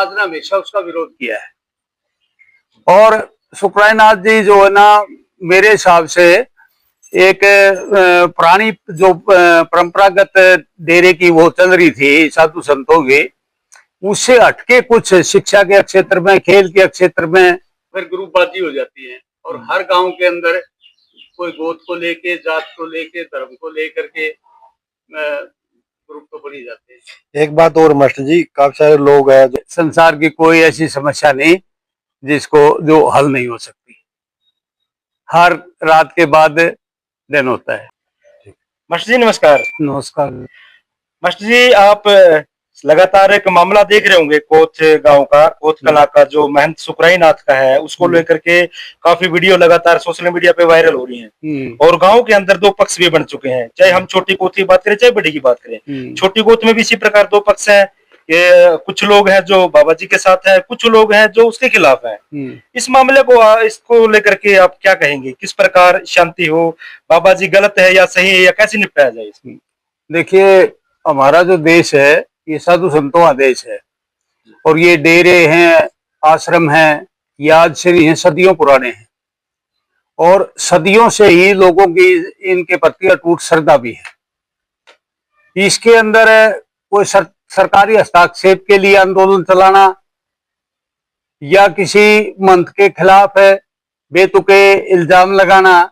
ने हमेशा उसका विरोध किया है। और सुखरायनाथ जी जो है ना, मेरे हिसाब से एक पुरानी जो परंपरागत डेरे की वो चल रही थी साधु संतों की, उससे हटके कुछ शिक्षा के क्षेत्र में, खेल के क्षेत्र में फिर ग्रुपबाजी हो जाती है। और हर गांव के अंदर कोई गोद को लेके, जात को लेके, धर्म को लेकर के ग्रुप तो बनी जाते हैं। एक बात और मास्टर जी, काफी सारे लोग हैं संसार की कोई ऐसी समस्या नहीं जिसको जो हल नहीं हो सकती। हर रात के बाद दिन होता है। मास्टर जी नमस्कार। नमस्कार मास्टर जी, आप लगातार एक मामला देख रहे होंगे कोच गांव का, कोच कला का, जो महंत सुखरायनाथ का है, उसको लेकर के काफी वीडियो लगातार सोशल मीडिया पे वायरल हो रही हैं। और गांव के अंदर दो पक्ष भी बन चुके हैं, चाहे हम छोटी गोत की बात करें चाहे बड़ी की बात करें। छोटी गोत में भी इसी प्रकार दो पक्ष हैं। ये कुछ लोग हैं जो बाबा जी के साथ हैं, कुछ लोग हैं जो उसके खिलाफ हैं। इस मामले को, इसको लेकर के आप क्या कहेंगे? किस प्रकार शांति हो? बाबा जी गलत है या सही है, या कैसे निपटाया जाए इसमें? देखिए, हमारा जो देश है ये साधु संतों का देश है, और ये डेरे हैं, आश्रम हैं, ये आज से नहीं है, सदियों पुराने हैं। और सदियों से ही लोगों की इनके प्रति अटूट श्रद्धा भी है। इसके अंदर कोई सरकारी हस्तक्षेप के लिए आंदोलन चलाना या किसी मंत्र के खिलाफ बेतुके इल्जाम लगाना,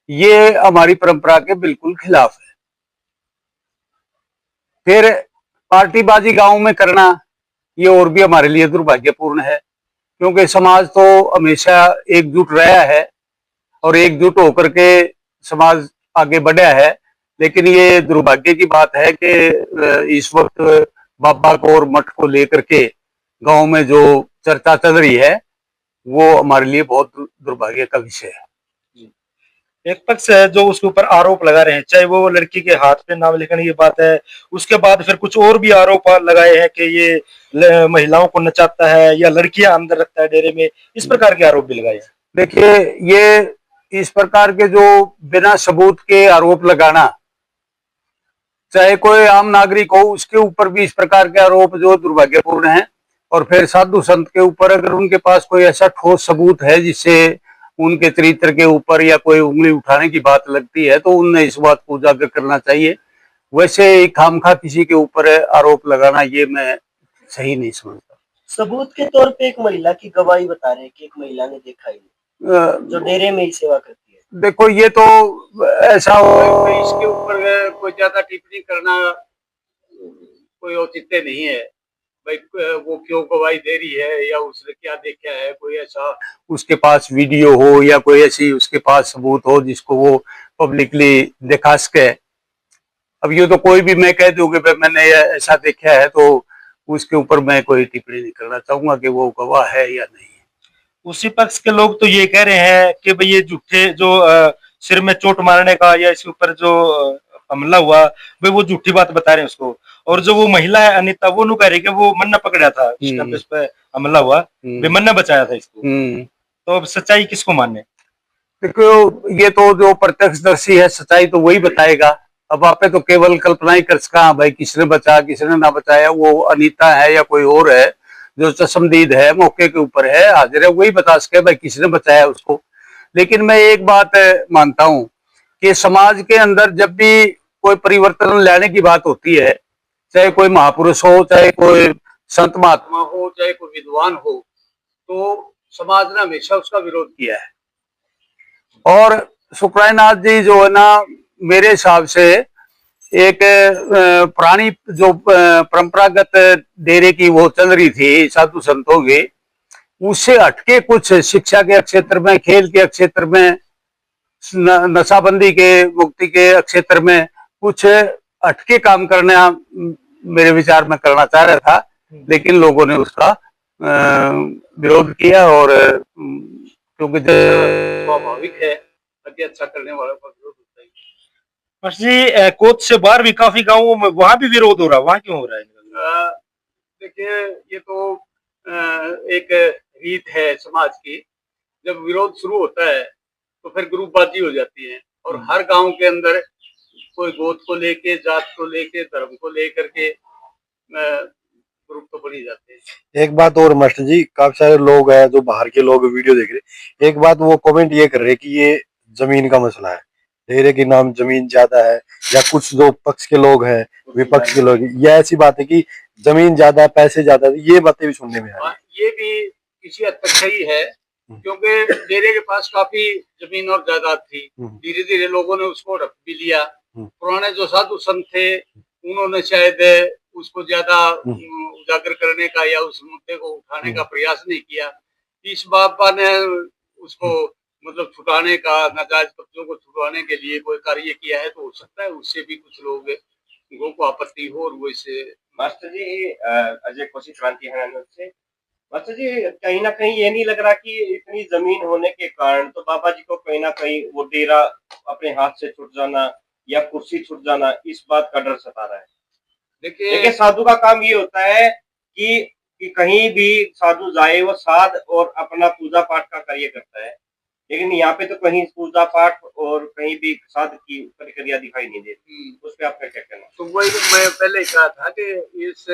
ये हमारी परंपरा के बिल्कुल खिलाफ है। फिर पार्टीबाजी गांव में करना, ये और भी हमारे लिए दुर्भाग्यपूर्ण है, क्योंकि समाज तो हमेशा एकजुट रहा है और एकजुट होकर के समाज आगे बढ़ा है। लेकिन ये दुर्भाग्य की बात है कि इस वक्त बाबा को और मठ को लेकर के गांव में जो चर्चा चल रही है वो हमारे लिए बहुत दुर्भाग्य का विषय है। एक पक्ष है जो उसके ऊपर आरोप लगा रहे हैं, चाहे वो लड़की के हाथ पे नाम लिखने की बात है, उसके बाद फिर कुछ और भी आरोप लगाए हैं कि ये महिलाओं को नचाता है या लड़कियां अंदर रखता है डेरे में। इस प्रकार के आरोप भी लगाए हैं। देखिए, ये इस प्रकार के जो बिना सबूत के आरोप लगाना, चाहे कोई आम नागरिक हो, उसके ऊपर भी इस प्रकार के आरोप जो दुर्भाग्यपूर्ण है। और फिर साधु संत के ऊपर अगर उनके पास कोई ऐसा ठोस सबूत है जिससे उनके चरित्र के ऊपर या कोई उंगली उठाने की बात लगती है, तो उन्हें इस बात को उजागर करना चाहिए। वैसे खामखा किसी के ऊपर आरोप लगाना, ये मैं सही नहीं समझता। सबूत के तौर पे एक महिला की गवाही बता रहे हैं कि एक महिला ने देखा ही जो डेरे में ही सेवा करती है। देखो, ये तो ऐसा हो, इसके ऊपर कोई ज्यादा टिप्पणी करना कोई औचित्य नहीं है। भाई वो क्यों गवाही दे रही है या उसने क्या देखा है, कोई ऐसा उसके पास वीडियो हो या कोई ऐसी उसके पास सबूत हो जिसको वो पब्लिकली दिखा सके। अब ये तो कोई भी मैं कह दूं कि मैंने ऐसा देखा है, तो उसके ऊपर मैं कोई टिप्पणी नहीं करना चाहूंगा कि वो गवाह है या नहीं। उसी पक्ष के लोग तो ये कह रहे हैं कि भाई ये झूठे जो सिर में चोट मारने का या इसके ऊपर जो हमला हुआ, भाई वो झूठी बात बता रहे हैं उसको। और जो वो महिला है अनिता, वो नु कह रही कि वो मन ने पकड़ा था इस टाइम पे इस पे हमला हुआ, वे मन ने बचाया था इसको। तो अब सच्चाई किसको माने? देखो, ये तो जो प्रत्यक्षदर्शी है सच्चाई तो वही बताएगा। अब आप तो केवल कल्पना ही कर सका भाई किसने बचाया किसने ना बचाया, वो अनीता है या कोई और है जो चश्मदीद है, मौके के ऊपर है, हाजिर है, वही बता सके भाई किसने बचाया उसको। लेकिन मैं एक बात मानता हूं कि समाज के अंदर जब भी कोई परिवर्तन लाने की बात होती है, चाहे कोई महापुरुष हो, चाहे कोई संत महात्मा हो, चाहे कोई विद्वान हो, तो समाज ने हमेशा उसका विरोध किया है। और सुखरायनाथ जी जो है ना, मेरे हिसाब से एक पुरानी जो परंपरागत डेरे की वो चल रही थी साधु संतों की, उससे हटके कुछ शिक्षा के क्षेत्र में, खेल के क्षेत्र में, नशाबंदी के मुक्ति के क्षेत्र में कुछ हटके काम करना मेरे विचार में करना चाह रहा था। लेकिन लोगों ने उसका विरोध किया, और क्योंकि स्वाभाविक है अति अच्छा करने वालों का विरोध होता ही। जी, कोच से बाहर भी काफी गांवों में वहां भी विरोध हो रहा है, वहां क्यों हो रहा है? देखिए, ये तो एक रीत है समाज की। जब विरोध शुरू होता है तो फिर ग्रुपबाजी हो जाती है, और हर गांव के अंदर कोई गोद को लेके, जात को लेके, धर्म को लेकर के ग्रुप तो बन ही जाते हैं। एक बात और मास्टर जी, काफी सारे लोग हैं जो बाहर के लोग वीडियो देख रहे, एक बात वो कमेंट ये कर रहे कि ये जमीन का मसला है, डेरे के नाम जमीन ज्यादा है, या कुछ जो पक्ष के लोग हैं विपक्ष के लोग, ये ऐसी बात है कि जमीन ज्यादा है पैसे ज्यादा है, ये बातें भी सुनने में आ रही है। ये भी किसी हद तक सही है, क्योंकि डेरे के पास काफी जमीन और जायदाद थी, धीरे धीरे लोगों ने उसको रख भी लिया। पुराने जो साधु संत थे उन्होंने शायद उसको ज्यादा उजागर करने का या उस मुद्दे को उठाने का प्रयास नहीं किया। इस बाबा ने उसको मतलब छुटाने का, नाजायज कब्जों को छुटवाने के लिए कोई कार्य किया है, तो हो सकता है उससे भी कुछ लोगों को आपत्ति हो और वो इसे। मास्टर जी अजय कौशिक क्रांति हरियाणा से। मास्टर जी कहीं ना कहीं ये नहीं लग रहा कि इतनी जमीन होने के कारण तो बाबा जी को कहीं ना कहीं वो डेरा अपने हाथ से छूट जाना या कुर्सी छूट जाना, इस बात का डर सता रहा है? देखिए साधु का काम ये होता है कि कहीं भी साधु जाए वो साध और अपना पूजा पाठ का कार्य करता है, लेकिन यहाँ पे तो कहीं पूजा पाठ और कहीं भी साध की प्रक्रिया दिखाई नहीं देती। उस पर आपका क्या कहना? तो वही मैं पहले कहा था कि इस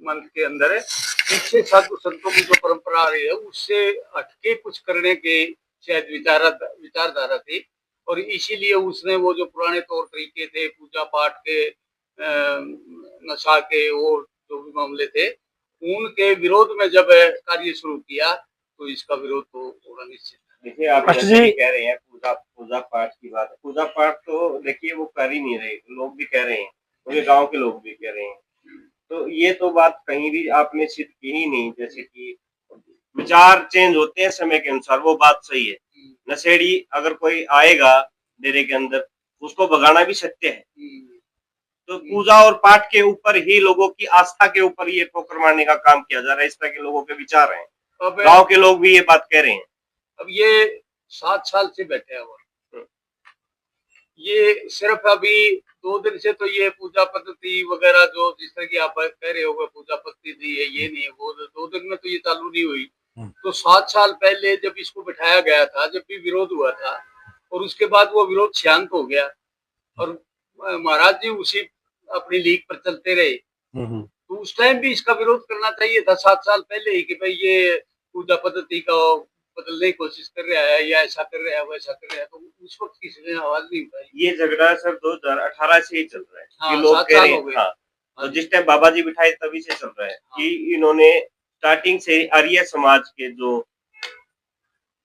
मंथ के अंदर पीछे साधु संतों की जो परंपरा आ रही है उससे हटके कुछ करने के शायद विचारधारा थी, और इसीलिए उसने वो जो पुराने तौर तरीके थे पूजा पाठ के, नशा के और जो भी मामले थे उनके विरोध में जब कार्य शुरू किया तो इसका विरोध तो होना निश्चित है। देखिए आप जैसे कह रहे हैं पूजा पाठ की बात, पूजा पाठ तो देखिए वो कर ही नहीं रहे, लोग भी कह रहे हैं, पूरे गांव के लोग भी कह रहे हैं, तो ये तो बात कहीं भी आपने सिद्ध की ही नहीं। जैसे कि विचार चेंज होते हैं समय के अनुसार, वो बात सही है। नशेड़ी अगर कोई आएगा डेरे के अंदर उसको भगाना भी सत्य है, तो पूजा और पाठ के ऊपर ही लोगों की आस्था के ऊपर ये ठोकर मारने का काम किया जा रहा है, इस तरह के लोगों के विचार हैं। गांव के लोग भी ये बात कह रहे हैं। अब ये 7 साल से बैठे हुआ, ये सिर्फ अभी 2 दिन से तो ये पूजा पद्धति वगैरह जो जिस तरह की आप कह रहे हो पूजा पद्धति है, ये नहीं है वो 2 दिन में तो ये चालू नहीं हुई। तो 7 साल पहले जब इसको बिठाया गया था, जब भी विरोध हुआ था और उसके बाद वो विरोध शांत हो गया और महाराज जी उसी अपनी लीग पर चलते रहे, तो उस टाइम भी इसका विरोध करना चाहिए था 7 साल पहले ही कि भाई ये पूजा पद्धति का बदलने की कोशिश कर रहा है या ऐसा कर रहा है वैसा कर रहा है, तो उस वक्त किसी ने आवाज नहीं उठाई। ये झगड़ा सर 2018 से ही चल रहा है। हाँ, ये लोग कह रहे हैं हाँ, तो जिस टाइम बाबा जी बिठाए तभी से चल रहा है कि इन्होंने स्टार्टिंग से आर्य समाज के जो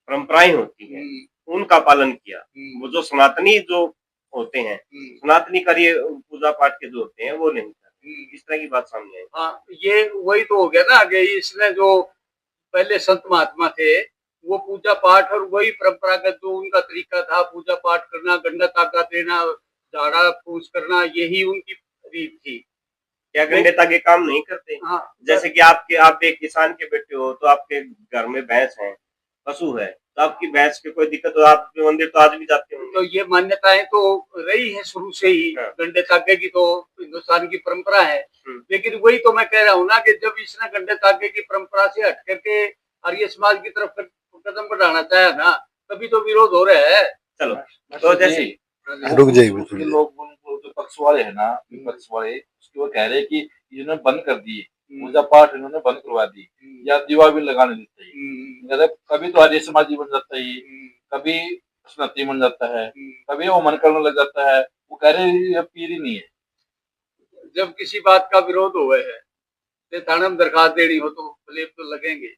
परंपराएं होती हैं उनका पालन किया। वो जो सनातनी जो होते हैं, सनातनी कार्य पूजा पाठ के जो होते हैं वो नहीं करते, इस तरह की बात सामने आई। हाँ, ये वही तो हो गया ना कि इसने जो पहले संत महात्मा थे वो पूजा पाठ और वही परंपरागत जो उनका तरीका था पूजा पाठ करना, गंडा ताका देना, झाड़ा फूस करना, यही उनकी रीत थी। क्या गंडे ताके काम नहीं करते? हाँ, जैसे कि आप एक किसान के बेटे हो तो आपके घर में भैंस है, पशु है, तो आपकी भैंस की कोई दिक्कत हो आप मंदिर तो आज भी जाते हो। तो ये मान्यताएं तो रही है शुरू से ही। गंडे ताके की तो हिंदुस्तान की परंपरा है, लेकिन वही तो मैं कह रहा हूँ ना कि जब इसने गंडे ताके की परंपरा से हट करके आर्य समाज की तरफ कदम बढ़ाना चाहे ना, तभी तो विरोध हो रहा है। चलो तो जैसे रुक जाइए, लोग उनको जो पक्ष वाले है ना, विपक्ष वाले उसकी वो कह रहे हैं कि इन्होंने बंद कर दिए पूजा पाठ, इन्होंने बंद करवा दी या दीवा भी लगाने देते हैं, कभी तो आर्य समाजी बन जाता है, कभी सनातनी बन जाता है, कभी वो मन करने लग जाता है। वो कह रहे ये पीर ही नहीं है। जब किसी बात का विरोध हुआ है थाने में दरखास्त देनी हो तो फलेब तो लगेंगे,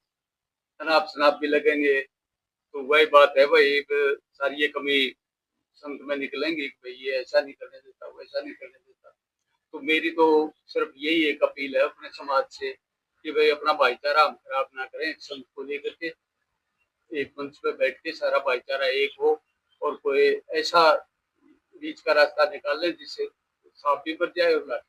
तनाब शनाब भी लगेंगे, तो वही बात है भाई सारी ये कमी संत में निकलेंगे कि भाई ये ऐसा नहीं करने देता वैसा नहीं करने देता। तो मेरी तो सिर्फ यही एक अपील है अपने समाज से कि भाई अपना भाईचारा हम खराब ना करें, संत को लेकर के एक मंच पे बैठ के सारा भाईचारा एक हो और कोई ऐसा बीच का रास्ता निकाल ले जिससे साफ भी बच जाए। और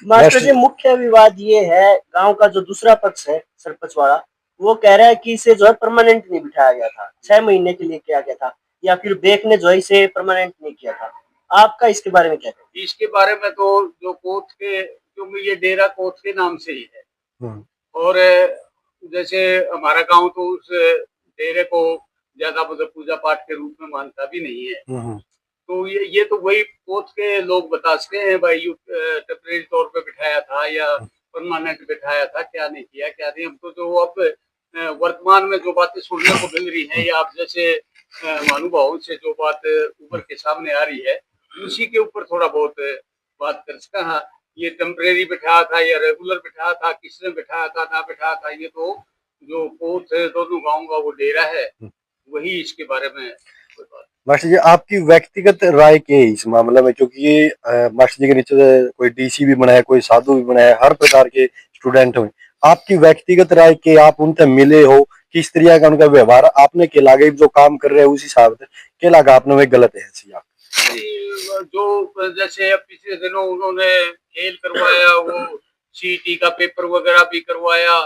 मास्टर जी मुख्य विवाद ये है, गांव का जो दूसरा पक्ष है सरपंच वाला, वो कह रहा है कि इसे जो है परमानेंट नहीं बिठाया गया था, 6 महीने के लिए किया गया था, या फिर बेक ने जो है इसे परमानेंट नहीं किया था। आपका इसके बारे में क्या कहना है? इसके बारे में तो जो कोट के, क्योंकि ये डेरा कोट के नाम से ही है और जैसे हमारा गांव तो उस डेरे को ज्यादा मतलब पूजा पाठ के रूप में मानता भी नहीं है, तो ये तो वही कोट के लोग बता सकते हैं भाई टेम्परेरी तौर पे बिठाया था या परमानेंट बिठाया था, क्या नहीं किया, क्या नहीं। हमको जो अब वर्तमान में जो बातें सुनने को मिल रही हैं या आप जैसे महानुभावों से जो बात उभर के सामने आ रही है, उसी के ऊपर थोड़ा बहुत बात कर सका। हाँ, ये टेम्परेरी बिठाया था या रेगुलर बिठाया था, किसने बिठाया था ना बिठाया था, ये तो जो कोर्ट है दोनों गाँव का वो डेरा है, वही इसके बारे में कोई बात। मास्टर जी, आपकी व्यक्तिगत राय क्या है इस मामले में? क्योंकि ये मास्टर जी के नीचे कोई डीसी भी बना है, कोई साधु भी बना है, हर प्रकार के स्टूडेंट हुए। आपकी व्यक्तिगत राय के, आप उनसे मिले हो, किस तरह का उनका व्यवहार आपने के लगा, जो काम कर रहे हैं उस हिसाब से क्या लगा आपने वे गलत है ऐसी आप? जो जैसे अब पिछले दिनों उन्होंने खेल करवाया, वो सीटी का पेपर वगैरह भी करवाया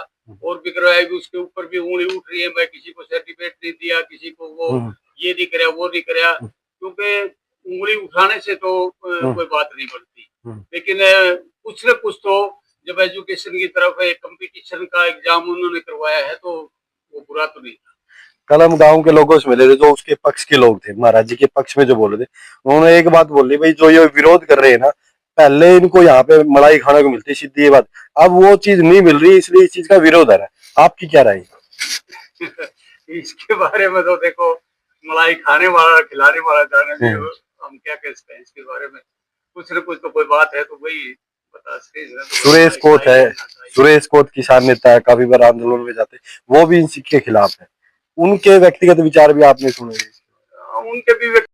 और भी करवाया, भी उसके ऊपर भी उंगली उठ रही है, मैं किसी को सर्टिफिकेट नहीं दिया, किसी को वो ये नहीं कराया, वो नहीं कराया, क्योंकि उंगली उठाने से तो कोई बात नहीं बनती। लेकिन कुछ न कुछ तो जब एजुकेशन की तरफ कंपटीशन का एग्जाम उन्होंने करवाया है तो वो बुरा तो नहीं था। कल हम गाँव के लोगों से मिले थे, जो उसके पक्ष के लोग थे, महाराज जी के पक्ष में जो बोले थे, उन्होंने एक बात बोली, भाई जो ये विरोध कर रहे हैं ना, पहले इनको यहाँ पे मलाई खाने को मिलती, सीधी ये बात, अब वो चीज नहीं मिल रही, इसलिए इस चीज का विरोध है। आपकी क्या राय है? इसके बारे में तो देखो, मलाई खाने वाला खिलाने वाला जाने, हम क्या कह सकते हैं इसके बारे में। कुछ न कुछ तो कोई बात है तो वही बता सकते। सुरेश कोत है, सुरेश कोत किसान नेता है, काफी बार आंदोलन में जाते, वो भी इन के खिलाफ है। उनके व्यक्तिगत विचार भी आपने सुने? उनके भी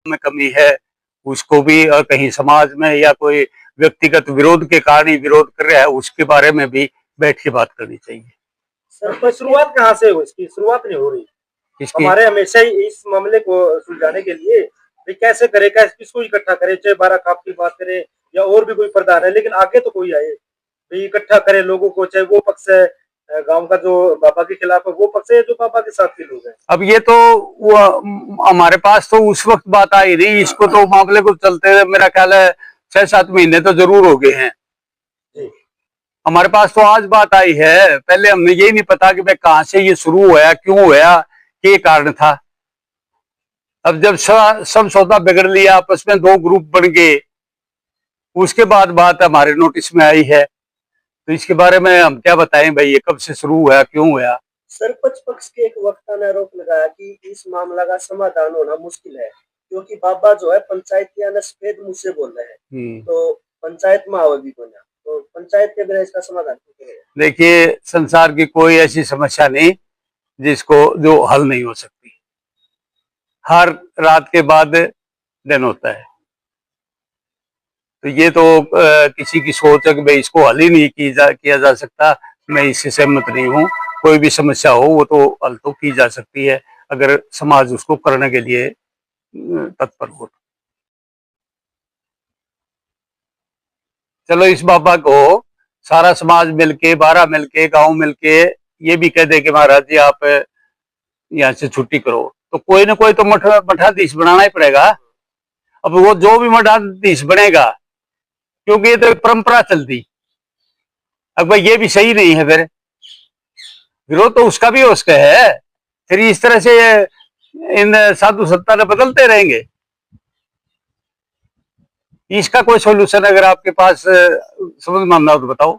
में कमी है, उसको भी कहीं समाज में या कोई व्यक्तिगत विरोध के कारण ही विरोध कर रहा है, उसके बारे में भी बैठ के बात करनी चाहिए। सर शुरुआत कहाँ से हो, इसकी शुरुआत नहीं हो रही हमारे हमेशा ही इस मामले को सुलझाने के लिए। कैसे करे, कैसे किसको इकट्ठा करे, चाहे 12 खाप की बात करे या और भी कोई प्रधान है, लेकिन आगे तो कोई आए, इकट्ठा करे लोगों को, चाहे वो पक्ष है गांव का जो बाबा के खिलाफ है, वो पक्ष है जो बाबा के साथ के लोग हैं। अब ये तो वो हमारे पास तो उस वक्त बात आई नहीं, इसको तो मामले को चलते मेरा ख्याल है 6-7 महीने तो जरूर हो गए हैं। हमारे पास तो आज बात आई है, पहले हमने यही नहीं पता कि भाई कहाँ से ये शुरू हुआ, क्यों हुआ, क्या कारण था। अब जब सब सौदा बिगड़ लिया, आपस में 2 ग्रुप बन गए, उसके बाद बात हमारे नोटिस में आई है, तो इसके बारे में हम क्या बताएं भाई, ये कब से शुरू हुआ, क्यों हुआ। सरपंच पक्ष के एक वक्ता ने आरोप लगाया कि इस मामला का समाधान होना मुश्किल है, क्योंकि बाबा जो है पंचायतिया सफेद मुंह से बोल रहे हैं, तो पंचायत में आवे भी बना, तो पंचायत के बिना इसका समाधान करेगा। देखिए, संसार की कोई ऐसी समस्या नहीं जिसको जो हल नहीं हो सकती। हर रात के बाद दिन होता है। तो ये तो किसी की सोच है कि भाई इसको हल ही नहीं किया जा सकता, मैं इससे सहमत नहीं हूँ। कोई भी समस्या हो वो तो हल तो की जा सकती है अगर समाज उसको करने के लिए तत्पर हो। चलो इस बाबा को सारा समाज मिलके, बारह मिलके, गांव मिलके ये भी कह दे कि महाराज जी आप यहाँ से छुट्टी करो, तो कोई ना कोई तो मठाधीश बनाना ही पड़ेगा। अब वो जो भी मठाधीश बनेगा, क्योंकि ये तो एक परंपरा चलती, अब भाई ये भी सही नहीं है, फिर विरोध तो उसका भी उसका है। फिर इस तरह से इन साधु सत्ता ने बदलते रहेंगे। इसका कोई सॉल्यूशन अगर आपके पास समझ में आना हो तो बताओ।